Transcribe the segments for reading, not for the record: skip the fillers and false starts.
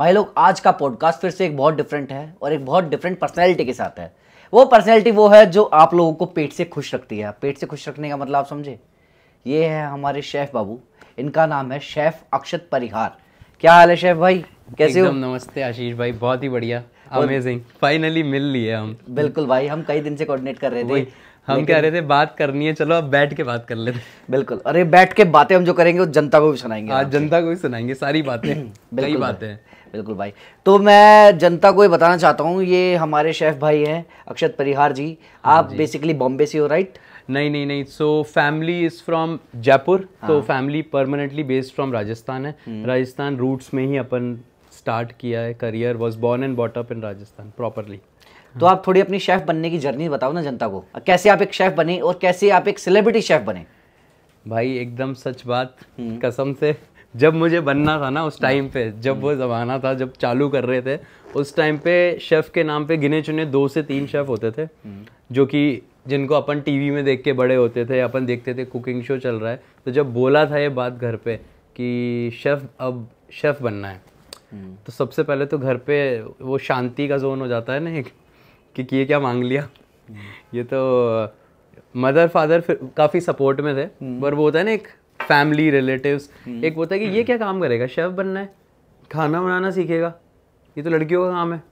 भाई लोग, आज का पॉडकास्ट फिर से एक बहुत डिफरेंट है और एक बहुत डिफरेंट पर्सनैलिटी के साथ है। वो पर्सनैलिटी वो है जो आप लोगों को पेट से खुश रखती है। पेट से खुश रखने का मतलब आप समझे, ये है हमारे शेफ बाबू। इनका नाम है शेफ अक्षत परिहार। क्या हाल है शेफ भाई, कैसे हो? एकदम नमस्ते आशीष भाई, बहुत ही बढ़िया, अमेजिंग। फाइनली मिल लिए हम। बिल्कुल भाई, हम कई दिन से कोऑर्डिनेट कर रहे थे। हम कह रहे थे बात करनी है, चलो अब बैठ के बात कर लेते। बिल्कुल, अरे बैठ के बातें हम जो करेंगे वो जनता को भी सुनाएंगे। आज जनता को भी सुनाएंगे सारी बातें। कई बातें हैं। बिल्कुल भाई, तो मैं जनता को ये बताना चाहता हूँ, ये हमारे शेफ भाई हैं अक्षत परिहार जी। आप बेसिकली बॉम्बे से हो, राइट? नहीं, so family is from Jaipur. तो family permanently based from Rajasthan है। राजस्थान रूट्स में ही अपन स्टार्ट किया है career. Was born and bought up in Rajasthan properly. तो आप थोड़ी अपनी शेफ बनने की जर्नी बताओ ना जनता को, कैसे आप एक शेफ बने और कैसे आप एक सेलिब्रिटी शेफ बने। भाई एकदम सच बात, कसम से जब मुझे बनना था ना उस टाइम पे, जब वो ज़माना था जब चालू कर रहे थे, उस टाइम पे शेफ़ के नाम पे गिने चुने 2 से 3 शेफ़ होते थे, जो कि जिनको अपन टीवी में देख के बड़े होते थे। अपन देखते थे कुकिंग शो चल रहा है, तो जब बोला था ये बात घर पे कि शेफ़ अब शेफ़ बनना है, तो सबसे पहले तो घर पे वो शांति का जोन हो जाता है ना एक, कि ये क्या मांग लिया। ये तो मदर फादर काफ़ी सपोर्ट में थे, पर वो होता है ना एक फैमिली रिलेटिव्स, एक होता है कि ये क्या काम करेगा, शेफ़ बनना है, खाना बनाना सीखेगा, ये तो लड़कियों का काम है,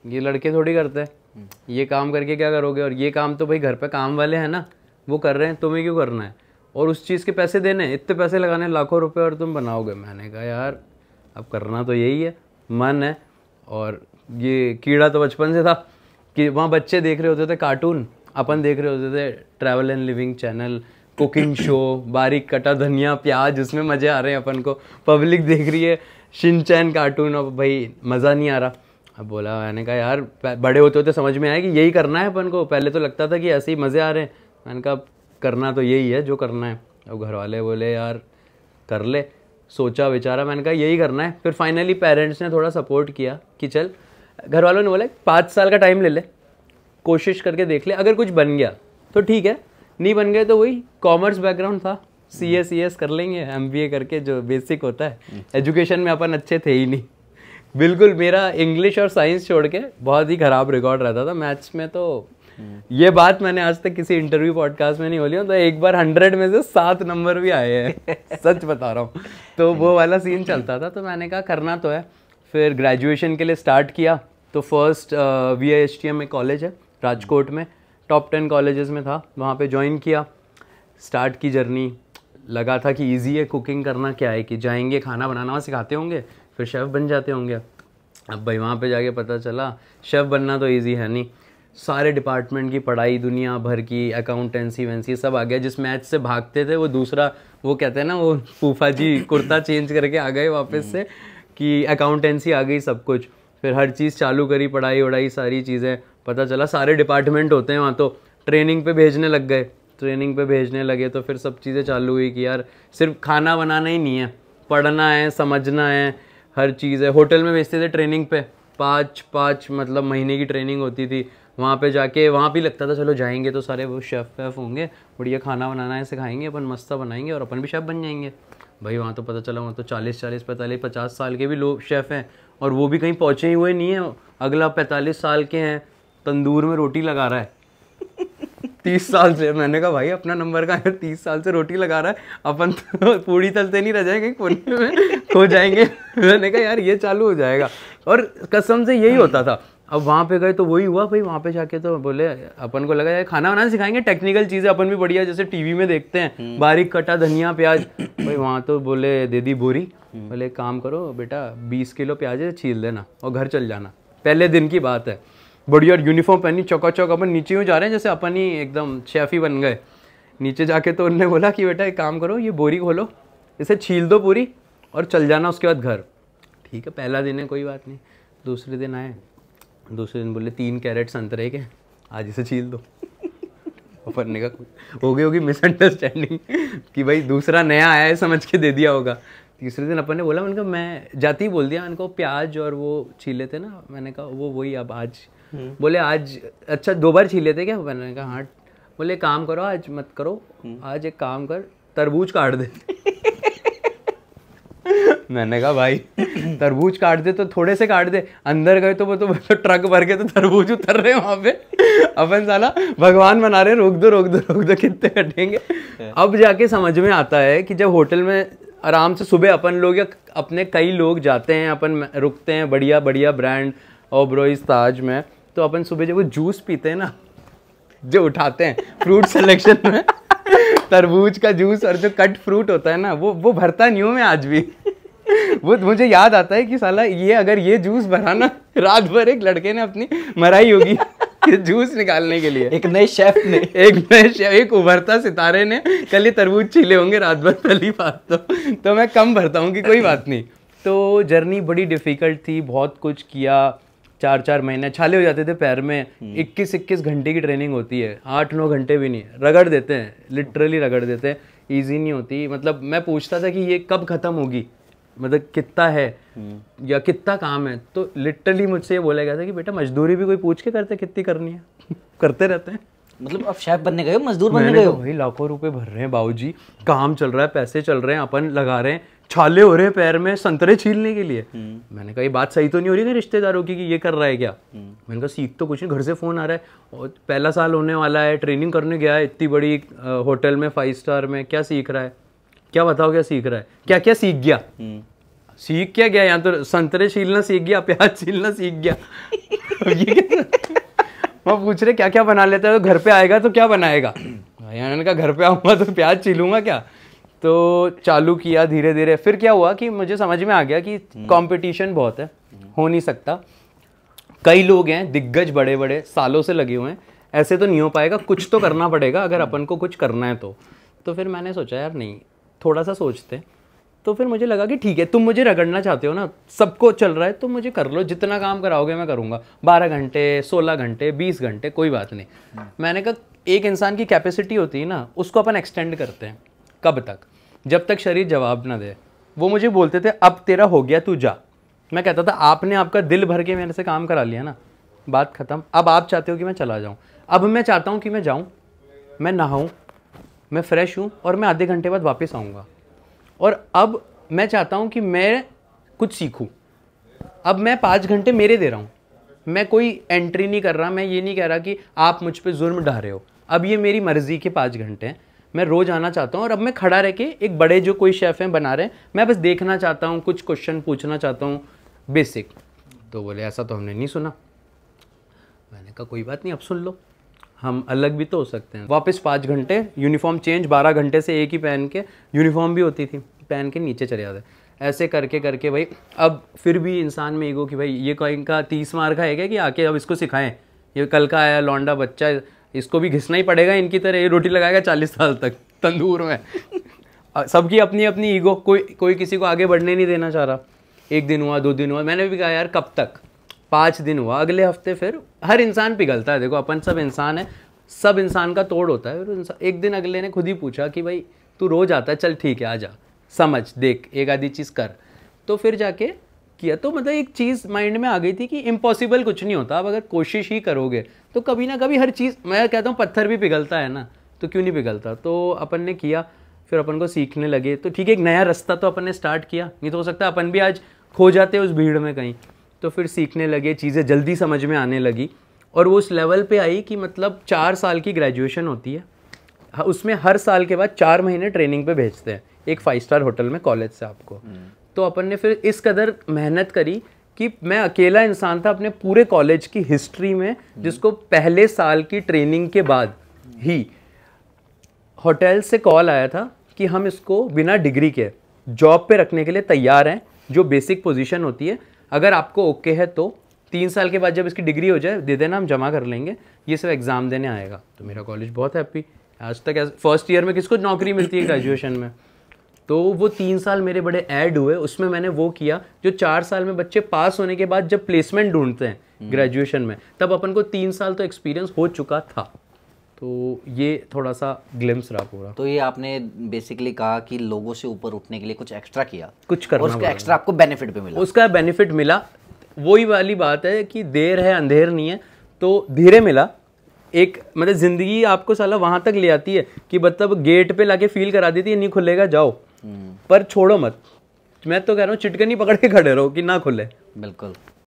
ये लड़के थोड़ी करते हैं, ये काम करके क्या करोगे, और ये काम तो भाई घर पे काम वाले हैं ना, वो कर रहे हैं, तुम्हें क्यों करना है, और उस चीज़ के पैसे देने, इतने पैसे लगाने लाखों रुपए, और तुम बनाओगे। मैंने कहा यार अब करना तो यही है, मन है। और ये कीड़ा तो बचपन से था कि वहाँ बच्चे देख रहे होते थे कार्टून, अपन देख रहे होते थे travel and living channel, cooking show, बारीक कटा धनिया प्याज, उसमें मज़े आ रहे हैं अपन को। पब्लिक देख रही है शिनचैन कार्टून, और भाई मज़ा नहीं आ रहा। अब बोला, मैंने कहा यार बड़े होते होते समझ में आया कि यही करना है अपन को। पहले तो लगता था कि ऐसे ही मज़े आ रहे हैं, मैंने कहा करना तो यही है जो करना है। अब घर वाले बोले यार कर ले, सोचा विचारा, मैंने कहा यही करना है। फिर फाइनली पेरेंट्स ने थोड़ा सपोर्ट किया कि चल, घर वालों ने बोला 5 साल का टाइम ले ले, कोशिश करके देख ले, अगर कुछ बन गया तो ठीक है, नहीं बन गए तो वही कॉमर्स बैकग्राउंड था, CS कर लेंगे, MBA करके, जो बेसिक होता है। एजुकेशन में अपन अच्छे थे ही नहीं, बिल्कुल। मेरा इंग्लिश और साइंस छोड़ के बहुत ही ख़राब रिकॉर्ड रहता था मैथ्स में। तो ये बात मैंने आज तक किसी इंटरव्यू पॉडकास्ट में नहीं बोली, तो एक बार 100 में से 7 नंबर भी आए हैं। सच बता रहा हूँ। तो वो वाला सीन चलता था, तो मैंने कहा करना तो है। फिर ग्रेजुएशन के लिए स्टार्ट किया, तो फर्स्ट VIHTM में कॉलेज है राजकोट में, टॉप 10 कॉलेजेस में था, वहाँ पे ज्वाइन किया। स्टार्ट की जर्नी, लगा था कि इजी है कुकिंग करना, क्या है कि जाएंगे खाना बनाना सिखाते होंगे, फिर शेफ़ बन जाते होंगे। अब भाई वहाँ पे जाके पता चला शेफ़ बनना तो इजी है नहीं, सारे डिपार्टमेंट की पढ़ाई, दुनिया भर की अकाउंटेंसी वेंसी सब आ गया। जिस मैथ से भागते थे वो दूसरा, वो कहते हैं ना, वो फूफा जी कुर्ता चेंज करके आ गए वापस से कि अकाउंटेंसी आ गई, सब कुछ। फिर हर चीज़ चालू करी, पढ़ाई वढ़ाई सारी चीज़ें। पता चला सारे डिपार्टमेंट होते हैं वहाँ, तो ट्रेनिंग पे भेजने लग गए। ट्रेनिंग पे भेजने लगे तो फिर सब चीज़ें चालू हुई कि यार सिर्फ खाना बनाना ही नहीं है, पढ़ना है, समझना है, हर चीज़ है। होटल में भेजते थे ट्रेनिंग पे, 5 मतलब महीने की ट्रेनिंग होती थी। वहाँ पे जाके वहाँ भी लगता था चलो जाएंगे तो सारे वो शेफ़ वेफ़ होंगे, बढ़िया खाना बनाना है सिखाएंगे, अपन मस्त बनाएंगे और अपन भी शेफ़ बन जाएंगे। भाई वहाँ तो पता चला वहाँ तो 40, 45, 50 साल के भी लोग शेफ़ हैं, और वो भी कहीं पहुँचे ही हुए नहीं है। अगला 45 साल के हैं, तंदूर में रोटी लगा रहा है 30 साल से। मैंने कहा भाई अपना नंबर का है, 30 साल से रोटी लगा रहा है, अपन तो पूरी तलते नहीं रह जाएंगे, कोने में खो जाएंगे। मैंने कहा यार ये चालू हो जाएगा, और कसम से यही होता था। अब वहाँ पे गए तो वही हुआ भाई। वहाँ पे जाके तो बोले, अपन को लगा यार खाना बनाना सिखाएंगे, टेक्निकल चीज़ें अपन भी बढ़िया जैसे टीवी में देखते हैं, बारीक कटा धनिया प्याज। भाई वहाँ तो बोले दे दी बोरी, बोले काम करो बेटा 20 किलो प्याज छील देना और घर चल जाना। पहले दिन की बात है, बढ़िया यूनिफॉर्म पहनी, चौका अपन नीचे ही जा रहे हैं जैसे अपन ही एकदम शेफ ही बन गए। नीचे जाके तो उन्होंने बोला कि बेटा एक काम करो, ये बोरी खोलो, इसे छील दो पूरी और चल जाना उसके बाद घर। ठीक है, पहला दिन है कोई बात नहीं। दूसरे दिन आए, दूसरे दिन बोले 3 कैरेट संतरे के, आज इसे छील दो। अपन ने कहा होगी मिसअंडरस्टैंडिंग कि भाई दूसरा नया आया है समझ के दे दिया होगा। तीसरे दिन अपन ने बोला, मैंने कहा मैं जाती ही बोल दिया, मैंने कहा प्याज और वो छीले थे ना, मैंने कहा वो वही अब आज। बोले आज अच्छा 2 बार छीले थे क्या? मैंने कहा हाँ। बोले काम करो आज मत करो, आज एक काम कर तरबूज काट दे। मैंने कहा भाई तरबूज काट दे तो थोड़े से काट दे, अंदर गए तो वो तो ट्रक भर के तो तरबूज उतर रहे हैं वहां पे। अपन साला भगवान बना रहे, रोक दो रोक दो रोक दो, कितने कटेंगे। अब जाके समझ में आता है कि जब होटल में आराम से सुबह अपन लोग या अपने कई लोग जाते हैं, अपन रुकते हैं बढ़िया बढ़िया ब्रांड ओबरॉयज ताज में, तो अपन सुबह जब वो जूस पीते हैं ना, जो उठाते हैं फ्रूट सिलेक्शन में तरबूज का जूस और जो कट फ्रूट होता है ना, वो भरता नहीं हूँ मैं आज भी। वो मुझे याद आता है कि साला ये अगर ये जूस भरा ना, रात भर एक लड़के ने अपनी मराई होगी जूस निकालने के लिए। एक नए शेफ ने, एक उभरता सितारे ने कल ये तरबूज छीले होंगे रात भर, पहली बात तो मैं कम भरता हूँ कि कोई बात नहीं। तो जर्नी बड़ी डिफिकल्ट थी, बहुत कुछ किया, 4-4 महीने छाले हो जाते थे पैर में। 21-21 घंटे की ट्रेनिंग होती है, 8-9 घंटे भी नहीं, रगड़ देते हैं, लिटरली रगड़ देते हैं, ईजी नहीं होती। मतलब मैं पूछता था कि ये कब ख़त्म होगी, मतलब कितना है या कितना काम है, तो लिटरली मुझसे ये बोला गया था कि बेटा मजदूरी भी कोई पूछ के करते, कितनी करनी है करते रहते हैं। मतलब अब शेफ बनने गए हो, मजदूर बनने गए हो? भाई लाखों रुपए भर रहे हैं बाबूजी, काम चल रहा है, पैसे चल रहे हैं, अपन लगा रहे हैं, छाले हो रहे हैं पैर में संतरे छीलने के लिए। मैंने कहा ये बात सही तो नहीं हो रही है रिश्तेदारों की कि ये कर रहा है क्या। मैंने कहा सीख तो कुछ नहीं, घर से फोन आ रहा है और पहला साल होने वाला है, ट्रेनिंग करने गया है इतनी बड़ी होटल में 5 स्टार में, क्या सीख रहा है, क्या बताओ क्या सीख रहा है, क्या क्या सीख गया, सीख क्या गया, यहाँ तो संतरे छीलना सीख गया, प्याज छीलना सीख गया। वो पूछ रहे क्या क्या बना लेता है, तो घर पे आएगा तो क्या बनाएगा। मैंने कहा घर पे आऊंगा तो प्याज छीलूंगा क्या। तो चालू किया धीरे धीरे, फिर क्या हुआ कि मुझे समझ में आ गया कि कंपटीशन बहुत है, हो नहीं सकता, कई लोग हैं दिग्गज बड़े बड़े सालों से लगे हुए हैं, ऐसे तो नहीं हो पाएगा, कुछ तो करना पड़ेगा अगर अपन को कुछ करना है तो फिर मैंने सोचा यार नहीं, थोड़ा सा सोचते। तो फिर मुझे लगा कि ठीक है, तुम मुझे रगड़ना चाहते हो ना, सबको चल रहा है तो मुझे कर लो, जितना काम कराओगे मैं करूँगा, 12 घंटे 16 घंटे 20 घंटे कोई बात नहीं। मैंने कहा एक इंसान की कैपेसिटी होती है ना, उसको अपन एक्सटेंड करते हैं, कब तक, जब तक शरीर जवाब ना दे। वो मुझे बोलते थे अब तेरा हो गया तू जा, मैं कहता था आपने आपका दिल भर के मेरे से काम करा लिया ना, बात खत्म, अब आप चाहते हो कि मैं चला जाऊँ। अब मैं चाहता हूँ कि मैं जाऊँ, मैं नहाऊँ, मैं फ्रेश हूँ और मैं आधे घंटे बाद वापस आऊँगा। और अब मैं चाहता हूँ कि मैं कुछ सीखूँ, अब मैं 5 घंटे मेरे दे रहा हूँ, मैं कोई एंट्री नहीं कर रहा, मैं ये नहीं कह रहा कि आप मुझ पे जुर्म ढा रहे हो, अब ये मेरी मर्जी के 5 घंटे हैं, मैं रोज़ आना चाहता हूँ। और अब मैं खड़ा रह के एक बड़े जो कोई शेफ़ हैं बना रहे हैं, मैं बस देखना चाहता हूँ, कुछ क्वेश्चन पूछना चाहता हूँ बेसिक। तो बोले ऐसा तो हमने नहीं सुना। मैंने कहा कोई बात नहीं, अब सुन लो, हम अलग भी तो हो सकते हैं। वापस 5 घंटे यूनिफॉर्म चेंज, 12 घंटे से एक ही पहन के, यूनिफॉर्म भी होती थी, पहन के नीचे चले जाते। ऐसे करके करके भाई अब फिर भी इंसान में ईगो कि भाई ये कोई इनका 30 मार का है क्या कि आके अब इसको सिखाएं, ये कल का आया लौंडा बच्चा, इसको भी घिसना ही पड़ेगा इनकी तरह, ये रोटी लगाएगा 40 साल तक तंदूर में। सबकी अपनी अपनी ईगो, कोई किसी को आगे बढ़ने नहीं देना चाह रहा। 1 दिन हुआ, 2 दिन हुआ, मैंने भी कहा यार कब तक, 5 दिन हुआ, अगले हफ्ते फिर हर इंसान पिघलता है, देखो अपन सब इंसान है, सब इंसान का तोड़ होता है। फिर एक दिन अगले ने खुद ही पूछा कि भाई तू रोज आता है, चल ठीक है आ जा, समझ देख एक आधी चीज़ कर। तो फिर जाके किया, तो मतलब एक चीज़ माइंड में आ गई थी कि इम्पॉसिबल कुछ नहीं होता, अब अगर कोशिश ही करोगे तो कभी ना कभी हर चीज़, मैं कहता हूँ पत्थर भी पिघलता है ना, तो क्यों नहीं पिघलता। तो अपन ने किया, फिर अपन को सीखने लगे, तो ठीक है एक नया रास्ता तो अपन ने स्टार्ट किया, नहीं तो हो सकता है अपन भी आज खो जाते उस भीड़ में कहीं। तो फिर सीखने लगे, चीज़ें जल्दी समझ में आने लगी, और वो उस लेवल पे आई कि मतलब 4 साल की ग्रेजुएशन होती है, उसमें हर साल के बाद 4 महीने ट्रेनिंग पे भेजते हैं एक 5 स्टार होटल में कॉलेज से आपको। तो अपन ने फिर इस कदर मेहनत करी कि मैं अकेला इंसान था अपने पूरे कॉलेज की हिस्ट्री में जिसको पहले साल की ट्रेनिंग के बाद ही होटल से कॉल आया था कि हम इसको बिना डिग्री के जॉब पे रखने के लिए तैयार हैं, जो बेसिक पोजीशन होती है, अगर आपको ओके है तो 3 साल के बाद जब इसकी डिग्री हो जाए दे देना, हम जमा कर लेंगे, ये सब एग्ज़ाम देने आएगा। तो मेरा कॉलेज बहुत हैप्पी, आज तक फर्स्ट ईयर में किसको नौकरी मिलती है ग्रेजुएशन में। तो वो 3 साल मेरे बड़े ऐड हुए, उसमें मैंने वो किया जो 4 साल में बच्चे पास होने के बाद जब प्लेसमेंट ढूंढते हैं ग्रेजुएशन में, तब अपन को 3 साल तो एक्सपीरियंस हो चुका था। तो ये थोड़ा सा ग्लिम्स रहा पूरा। तो ये आपने बेसिकली कहा कि लोगों से ऊपर उठने के लिए कुछ एक्स्ट्रा किया, कुछ करना, और उसका एक्स्ट्रा आपको बेनिफिट भी मिला। उसका बेनिफिट मिला, वही वाली बात है कि देर है अंधेर नहीं है, तो धीरे मिला। एक मतलब ज़िंदगी आपको साला वहाँ तक ले आती है कि मतलब गेट पे लाके फील करा देती है नहीं खुलेगा जाओ, पर छोड़ो मत, मैं तो कह रहा हूँ चिटकनी पकड़ के खड़े रहो कि ना खुले। बिल्कुल।